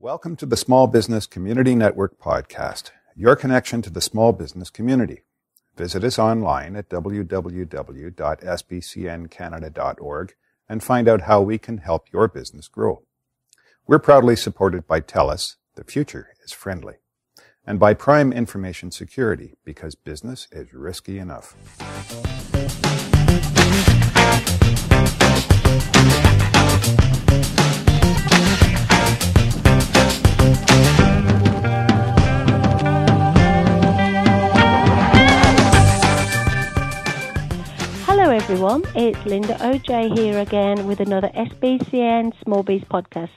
Welcome to the Small Business Community Network podcast, your connection to the small business community. Visit us online at www.sbcncanada.org and find out how we can help your business grow. We're proudly supported by TELUS, the future is friendly, and by Prime Information Security, because business is risky enough. Hello everyone, it's Linda OJ here again with another SBCN Small Biz podcast.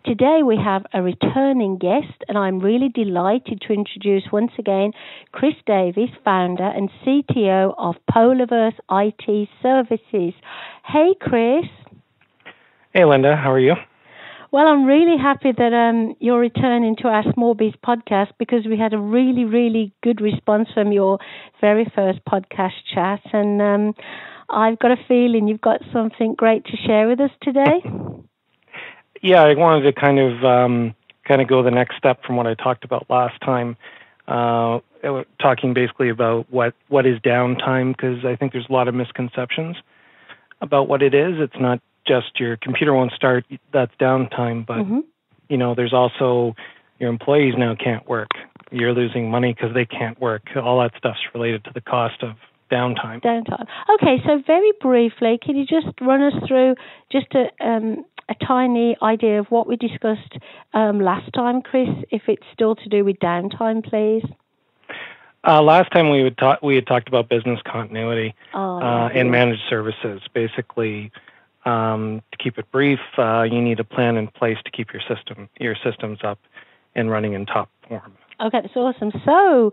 Today we have a returning guest and I'm really delighted to introduce once again Chris Davis, founder and CTO of Polarverse IT Services. Hey Chris. Hey Linda, how are you? Well, I'm really happy that you're returning to our Small Biz podcast because we had a really, really good response from your very first podcast chat, and I've got a feeling you've got something great to share with us today. Yeah, I wanted to kind of go the next step from what I talked about last time, talking basically about what is downtime, because I think there's a lot of misconceptions about what it is. It's not just your computer won't start, that's downtime, but you know, there's also your employees now can't work. You're losing money because they can't work. All that stuff's related to the cost of downtime. Okay, so very briefly, can you just run us through just a tiny idea of what we discussed last time, Chris, if it's still to do with downtime, please? Last time we had talked about business continuity and managed services. Basically, to keep it brief, you need a plan in place to keep your systems up and running in top form. Okay, that's awesome. So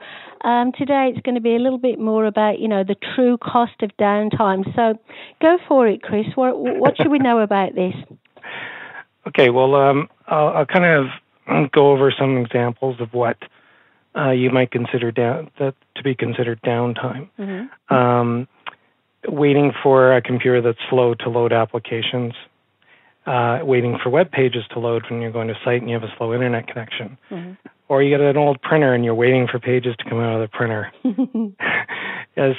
today it's going to be a little bit more about, the true cost of downtime. So go for it, Chris. What should we know about this? Okay, well, I'll kind of go over some examples of what you might consider to be considered downtime. Waiting for a computer that's slow to load applications, waiting for web pages to load when you're going to site and you have a slow internet connection. Or you get an old printer and you're waiting for pages to come out of the printer.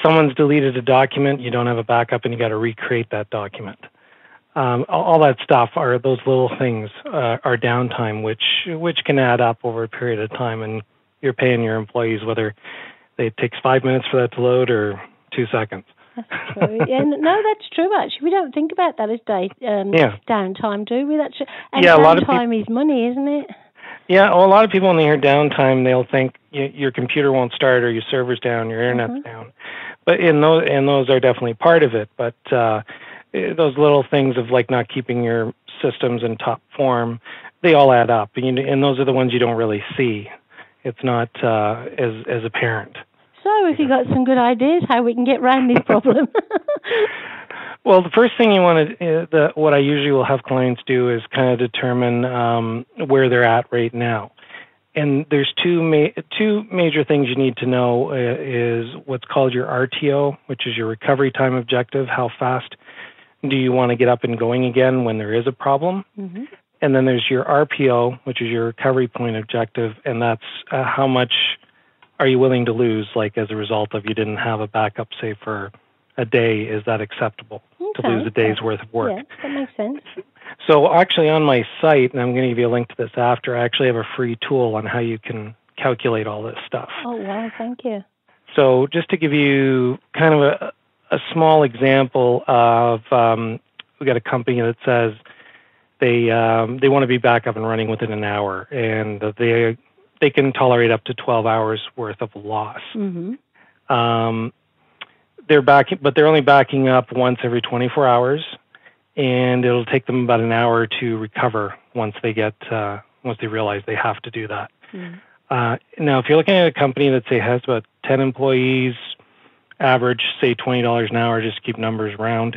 Someone's deleted a document, you don't have a backup, and you got to recreate that document. All that stuff are those little things are downtime, which can add up over a period of time, and you're paying your employees whether it takes 5 minutes for that to load or 2 seconds. That's true. Yeah, no, that's true. Actually, we don't think about that as downtime, do we? That's and downtime is money, isn't it? Yeah, well, a lot of people when they hear downtime, they'll think your computer won't start or your server's down, your internet's down. But those are definitely part of it. But those little things of like not keeping your systems in top form, they all add up, and those are the ones you don't really see. It's not as apparent. So, if you got some good ideas how we can get around this problem? Well, the first thing you want to, what I usually will have clients do is kind of determine where they're at right now. And there's two major things you need to know is what's called your RTO, which is your recovery time objective. How fast do you want to get up and going again when there is a problem? And then there's your RPO, which is your recovery point objective, and that's how much are you willing to lose, like as a result of you didn't have a backup, say, for a day. Is that acceptable to lose a day's worth of work? Yeah, that makes sense. So actually on my site, and I'm going to give you a link to this after, I actually have a free tool on how you can calculate all this stuff. Oh, wow, thank you. So just to give you kind of a small example of, we got a company that says they want to be back up and running within an hour, and they can tolerate up to 12 hours worth of loss. They're only backing up once every 24 hours, and it'll take them about an hour to recover once they realize they have to do that. Now, if you're looking at a company that say has about 10 employees, average say $20 an hour, just to keep numbers round.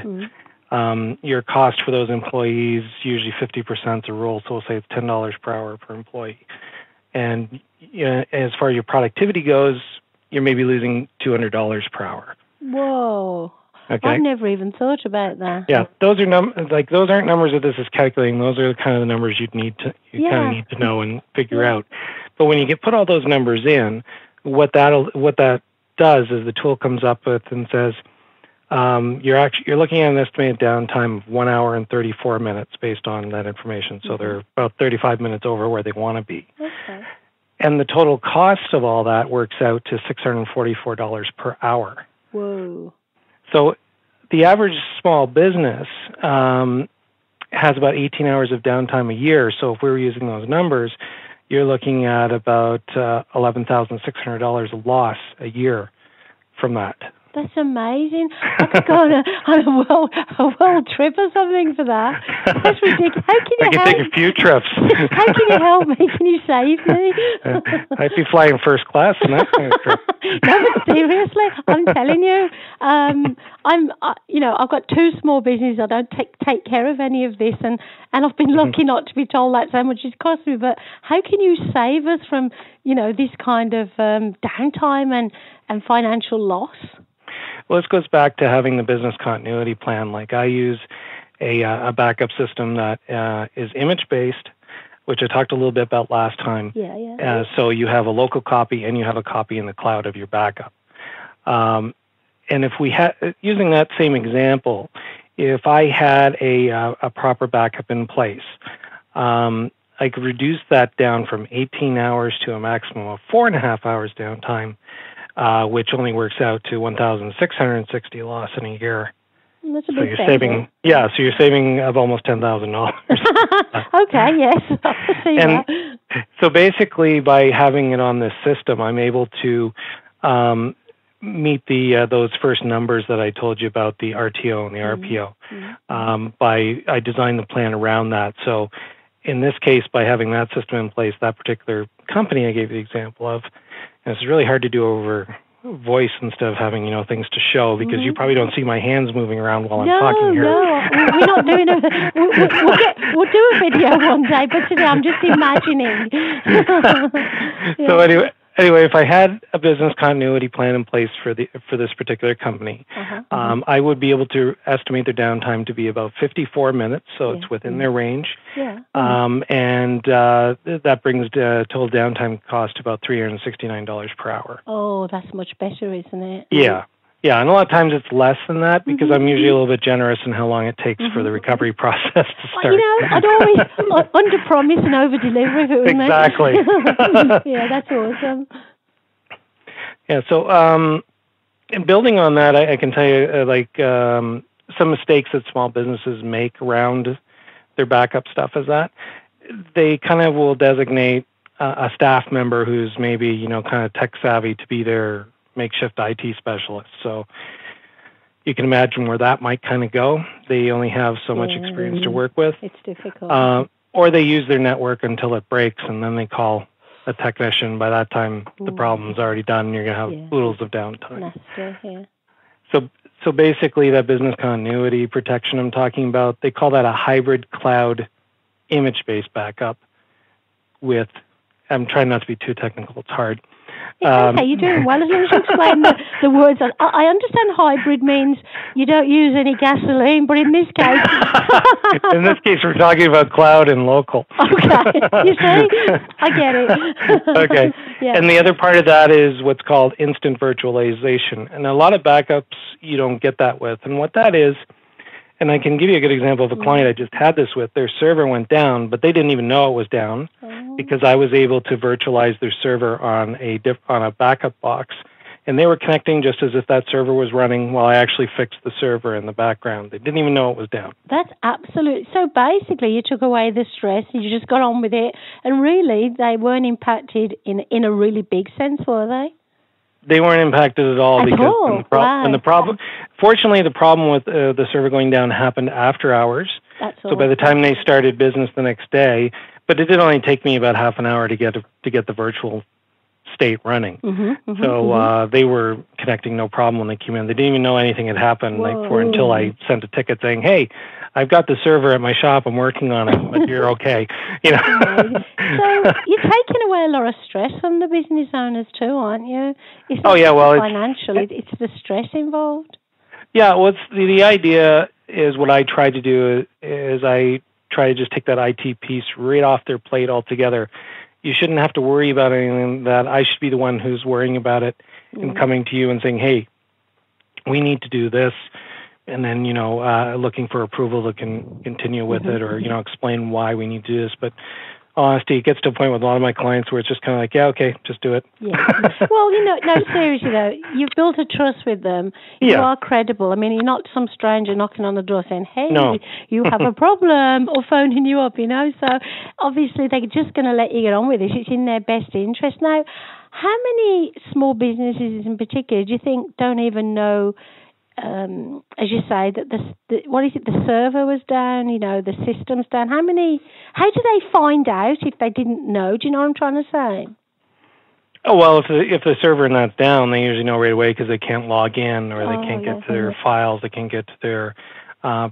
Your cost for those employees usually 50% is a rule, so we'll say it's $10 per hour per employee. And as far as your productivity goes, you're maybe losing $200 per hour. Whoa. Okay. I've never even thought about that. Yeah, those are those aren't numbers that this is calculating. Those are kind of the numbers you kind of need to know and figure out. But when you put all those numbers in, what that does is the tool comes up with and says you're looking at an estimated downtime of 1 hour and 34 minutes based on that information. So they're about 35 minutes over where they want to be. Okay. And the total cost of all that works out to $644 per hour. Whoa. So the average small business has about 18 hours of downtime a year. So if we were using those numbers, you're looking at about $11,600 loss a year from that. That's amazing. I could go on a world trip or something for that. That's ridiculous. How can you I can take a few trips. How can you help me? Can you save me? I'd be flying first class in that kind of trip. No, but seriously, I'm telling you, I've got 2 small businesses. I don't take care of any of this, and I've been lucky not to be told that's how much it cost me. But how can you save us from, this kind of downtime and financial loss? Well, this goes back to having the business continuity plan. Like I use a backup system that is image-based, which I talked a little bit about last time. Yeah. So you have a local copy and you have a copy in the cloud of your backup. And if we had, using that same example, if I had a proper backup in place, I could reduce that down from 18 hours to a maximum of 4.5 hours downtime, which only works out to $1,660 loss in a year. That's a so big you're saving, so you're saving of almost $10,000. Okay, yes, I see and that. So basically, by having it on this system, I'm able to meet those first numbers that I told you about, the RTO and the RPO. Mm-hmm. I designed the plan around that. So in this case, by having that system in place, that particular company I gave you the example of, and it's really hard to do over voice instead of having things to show, because you probably don't see my hands moving around while I'm talking here. No, we're not doing it. We'll do a video one day, but today I'm just imagining. Yeah. So anyway, if I had a business continuity plan in place for this particular company, I would be able to estimate their downtime to be about 54 minutes, so it's within their range. Yeah. And that brings the total downtime cost to about $369 per hour. Oh, that's much better, isn't it? Yeah. Yeah, and a lot of times it's less than that because I'm usually a little bit generous in how long it takes for the recovery process to start. I'd always under-promise and over-deliver if it was Exactly. Yeah, that's awesome. Yeah, so in building on that, I can tell you some mistakes that small businesses make around their backup stuff is that they kind of will designate a staff member who's maybe, kind of tech savvy to be their makeshift IT specialist. So you can imagine where that might kind of go. They only have so much experience to work with. It's difficult. Or they use their network until it breaks, and then they call a technician. By that time, the problem's already done, and you're going to have oodles of downtime. So basically, that business continuity protection I'm talking about, they call that a hybrid cloud image-based backup with, I'm trying not to be too technical, it's hard. It's okay, you're doing well as long as you explain the words. I understand hybrid means you don't use any gasoline, but in this case... In this case, we're talking about cloud and local. Okay, you see? I get it. Okay, and the other part of that is what's called instant virtualization. And a lot of backups, you don't get that with. And what that is, and I can give you a good example of a client I just had this with. Their server went down, but they didn't even know it was down because I was able to virtualize their server on a backup box. And they were connecting just as if that server was running while I actually fixed the server in the background. They didn't even know it was down. That's absolutely... So basically, you took away the stress, and you just got on with it. And really, they weren't impacted in a really big sense, were they? They weren't impacted at all fortunately, the problem with the server going down happened after hours. So by the time they started business the next day, but it did only take me about half an hour to get the virtual state running. They were connecting no problem when they came in. They didn't even know anything had happened until I sent a ticket saying, "Hey, I've got the server at my shop. I'm working on it, but you're okay." So you're taking away a lot of stress from the business owners too, aren't you? It's not financial. It's the stress involved. Yeah, well, the idea is what I try to do is I try to just take that IT piece right off their plate altogether. You shouldn't have to worry about anything. That I should be the one who's worrying about it and coming to you and saying, hey, we need to do this. And then, looking for approval to continue with it, or, explain why we need to do this. But honesty, it gets to a point with a lot of my clients where it's just kind of like, yeah, okay, just do it. Yeah. Well, no, seriously though, you've built a trust with them. You are credible. I mean, you're not some stranger knocking on the door saying, hey, you have a problem, or phoning you up, So obviously they're just going to let you get on with this. It's in their best interest. Now, how many small businesses in particular do you think don't even know, as you say, that the server was down, the system's down? How do they find out if they didn't know? Do you know what I'm trying to say? Oh, well, if the server not down, they usually know right away because they can't log in, or they can't get to their files, they can't get to their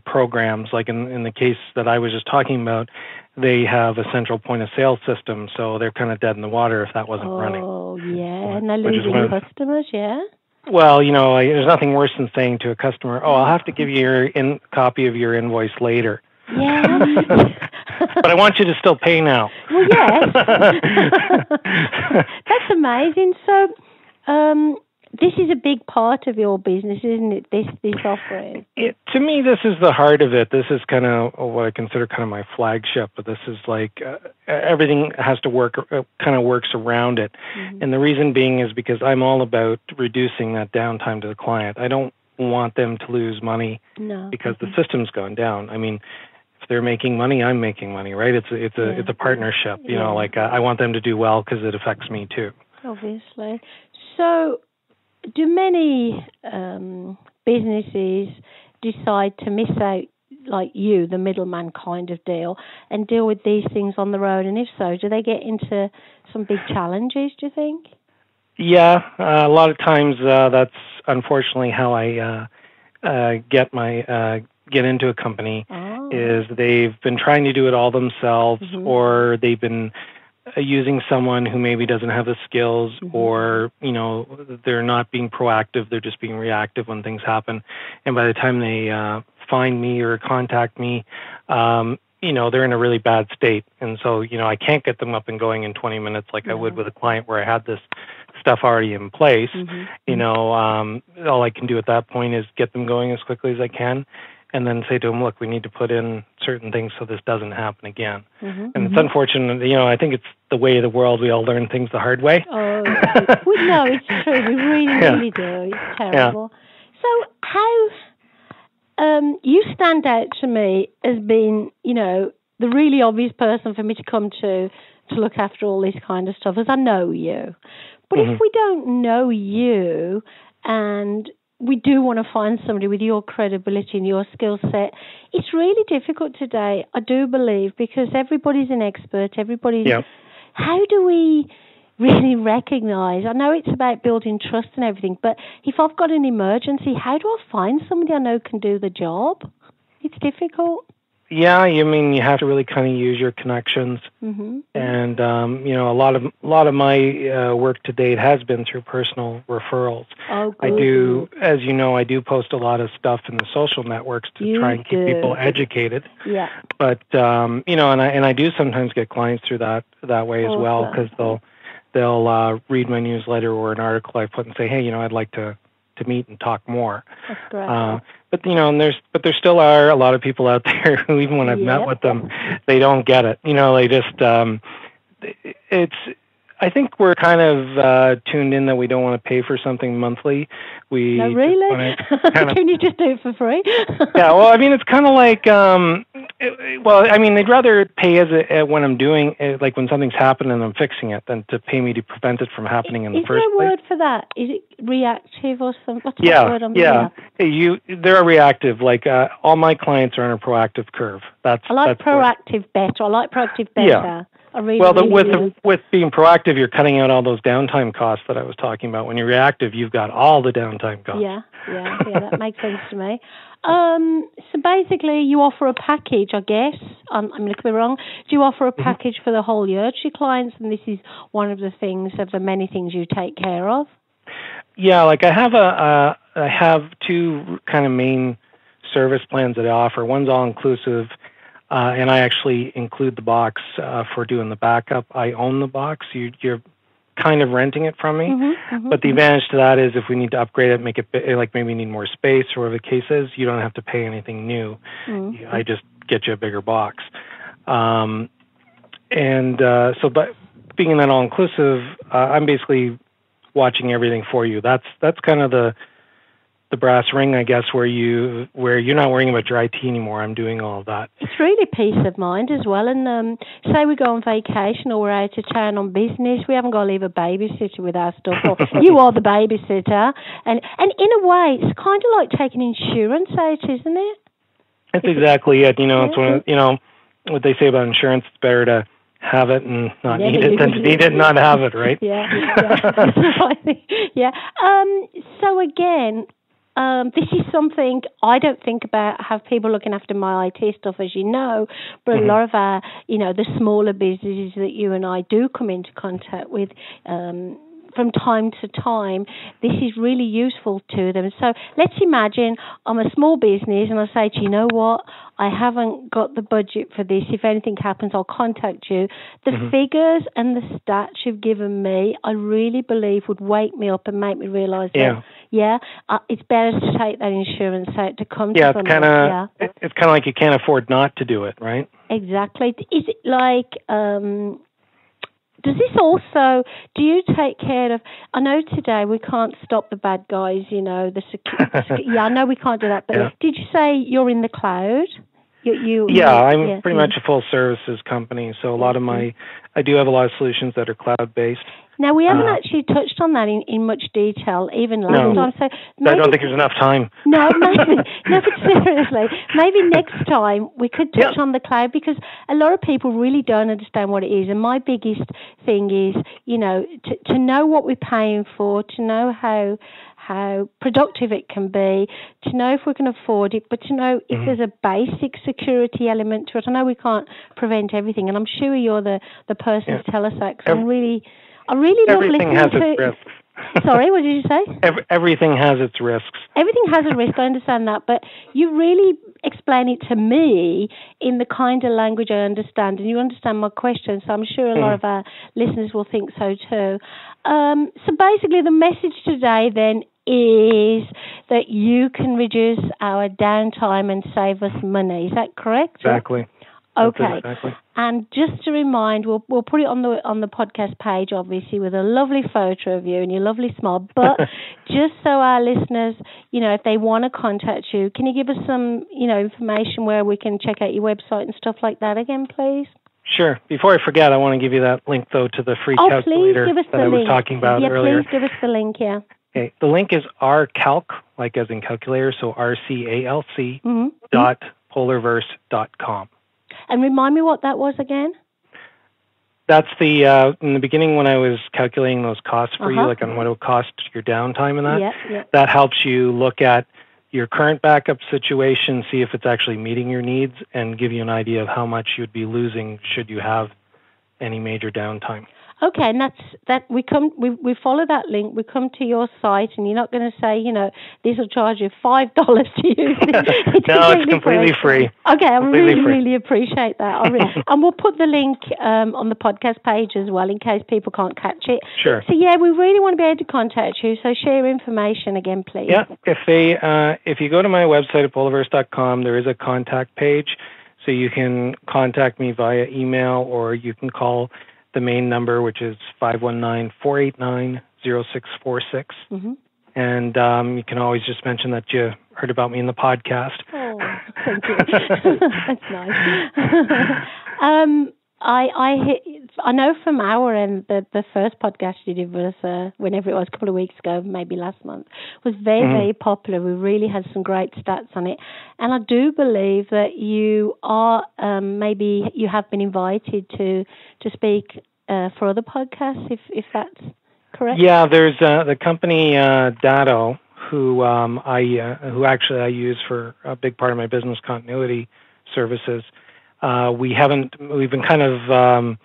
programs. Like in the case that I was just talking about, they have a central point of sale system, so they're kind of dead in the water if that wasn't running. Oh, yeah, and they're losing customers, yeah? Well, there's nothing worse than saying to a customer, I'll have to give you your copy of your invoice later. Yeah. But I want you to still pay now. Well, yes. That's amazing. So, this is a big part of your business, isn't it, this offering? To me, this is the heart of it. This is kind of what I consider kind of my flagship, but this is like everything has to work, kind of works around it. Mm-hmm. And the reason being is because I'm all about reducing that downtime to the client. I don't want them to lose money because the system's gone down. I mean, if they're making money, I'm making money, right? It's a partnership. I want them to do well because it affects me too. Obviously. So, do many businesses decide to miss out, like you, the middleman kind of deal, and deal with these things on their own? And if so, do they get into some big challenges, do you think? Yeah, a lot of times that's unfortunately how I get into a company, is they've been trying to do it all themselves, or they've been using someone who maybe doesn't have the skills, or they're not being proactive, they're just being reactive when things happen. And by the time they find me or contact me, they're in a really bad state. And so I can't get them up and going in 20 minutes like I would with a client where I had this stuff already in place. All I can do at that point is get them going as quickly as I can, and then say to them, look, we need to put in certain things so this doesn't happen again. And it's unfortunate, I think it's the way of the world. We all learn things the hard way. Oh, no, it's true. We really do. It's terrible. Yeah. So how, you stand out to me as being, the really obvious person for me to come to look after all this kind of stuff, as I know you. But if we don't know you, and we do want to find somebody with your credibility and your skill set, it's really difficult today, I do believe, because everybody's an expert. How do we really recognize? I know it's about building trust and everything, but if I've got an emergency, how do I find somebody I know can do the job? It's difficult. Yeah, you have to really kind of use your connections, and a lot of my work to date has been through personal referrals. Oh, good. I do, as you know, I do post a lot of stuff in the social networks to try and keep people educated. Yeah. But and I do sometimes get clients through that way as well, because they'll read my newsletter or an article I put and say, hey, I'd like to meet and talk more. That's great. But there still are a lot of people out there who, even when I've met with them, they don't get it. They just I think we're kind of tuned in that we don't want to pay for something monthly. No, really? Can you just do it for free? Yeah, well, it's kind of like, they'd rather pay when I'm doing it, like when something's happened and I'm fixing it, than to pay me to prevent it from happening in the first place. Is there a word for that? Is it reactive or something? What's that word? They're reactive. Like all my clients are on a proactive curve. I like proactive better. I like proactive better. Yeah. With being proactive, you're cutting out all those downtime costs that I was talking about. When you're reactive, you've got all the downtime costs. Yeah, that makes sense to me. So basically, you offer a package, I guess. I could be wrong. Do you offer a package for the whole year to your clients? And this is one of the many things you take care of? Yeah, like I have I have two kind of main service plans that I offer. One's all-inclusive, and I actually include the box for doing the backup. I own the box. You're kind of renting it from me. But the advantage to that is if we need to upgrade it, make it like maybe need more space or whatever the case is, you don't have to pay anything new. I just get you a bigger box. So by being in that all-inclusive, I'm basically watching everything for you. That's kind of the brass ring, I guess, where you're not worrying about your IT anymore. I'm doing all of that. It's really peace of mind as well. And say we go on vacation or we're out of town on business, we haven't got to leave a babysitter with our stuff. Or you are the babysitter, and in a way, it's kind of like taking insurance out, isn't it? That's exactly it. It's one of, what they say about insurance. It's better to have it and not need it than to need it and not have it, right? Yeah. So again, this is something I don't think about, have people looking after my IT stuff, as you know, but a lot of our, the smaller businesses that you and I do come into contact with, from time to time, this is really useful to them. So let's imagine I'm a small business and I say to you, know what, I haven't got the budget for this. If anything happens, I'll contact you. The figures and the stats you've given me, I really believe would wake me up and make me realise that, it's better to take that insurance out to come to it's kind of it's kind of like you can't afford not to do it, right? Exactly. Is it like... does this also, do you take care of, I know today we can't stop the bad guys, the security. I know we can't do that, but did you say you're in the cloud? I'm pretty much a full services company, so a lot of I do have a lot of solutions that are cloud-based. Now, we haven't actually touched on that in much detail, even last time. So maybe, I don't think there's enough time. No, maybe, no, but seriously, maybe next time we could touch on the cloud, because a lot of people really don't understand what it is. And my biggest thing is, to know what we're paying for, to know how productive it can be, to know if we can afford it, but to know if there's a basic security element to it. I know we can't prevent everything, and I'm sure you're the person to tell us that, because I really love listening has its risks. Sorry, what did you say? Everything has its risks. Everything has a risk, I understand that, but you really explain it to me in the kind of language I understand, and you understand my question, so I'm sure a lot of our listeners will think so too. So basically the message today then is that you can reduce our downtime and save us money. Is that correct? Exactly. Okay. Exactly. And just to remind, we'll put it on the podcast page, obviously, with a lovely photo of you and your lovely smile. But just so our listeners, if they want to contact you, can you give us some, information where we can check out your website and stuff like that again, please? Sure. Before I forget, I want to give you that link, though, to the free calculator that I was talking about earlier. Please give us the link, Okay. The link is rcalc, like as in calculator, so RCALC .polarverse.com. And remind me what that was again? That's the in the beginning when I was calculating those costs for you, like on what it would cost your downtime and that. That helps you look at your current backup situation, see if it's actually meeting your needs, and give you an idea of how much you'd be losing should you have any major downtime. Okay, and we follow that link, we come to your site, and you're not going to say, this will charge you $5 to use it. No, it's completely free. Okay, I really appreciate that. And we'll put the link on the podcast page as well, in case people can't catch it. Sure. So we really want to be able to contact you, so share information again, please. Yeah, if you go to my website at polarverse.com, there is a contact page, so you can contact me via email, or you can call the main number, which is 519-489-0646. And you can always just mention that you heard about me in the podcast. Oh, thank you. That's nice. I know from our end that the first podcast you did was, whenever it was, a couple of weeks ago, maybe last month, was very, very popular. We really had some great stats on it. And I do believe that you are, maybe you have been invited to speak for other podcasts, if that's correct. Yeah, there's the company Datto, who actually I use for a big part of my business continuity services. We've been kind of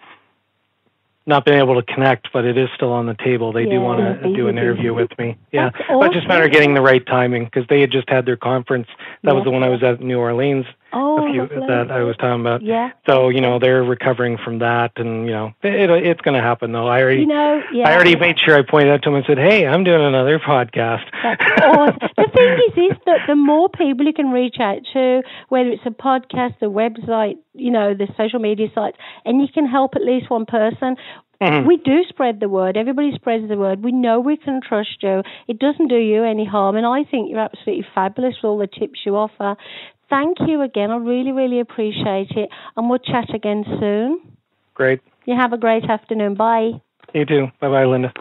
not been able to connect, but it is still on the table. They do want to do an interview with me. Yeah, awesome. But just a matter of getting the right timing, because they had just had their conference. That was the one I was at in New Orleans. That I was talking about. Yeah. So they're recovering from that, and it's going to happen though. I already made sure I pointed out to them and said, "Hey, I'm doing another podcast." That's awesome. The thing is that the more people you can reach out to, whether it's a podcast, a website, the social media sites, and you can help at least one person. Mm-hmm. We do spread the word. Everybody spreads the word. We know we can trust you. It doesn't do you any harm, and I think you're absolutely fabulous with all the tips you offer. Thank you again. I really, really appreciate it, and we'll chat again soon. Great. You have a great afternoon. Bye. You too. Bye-bye, Linda.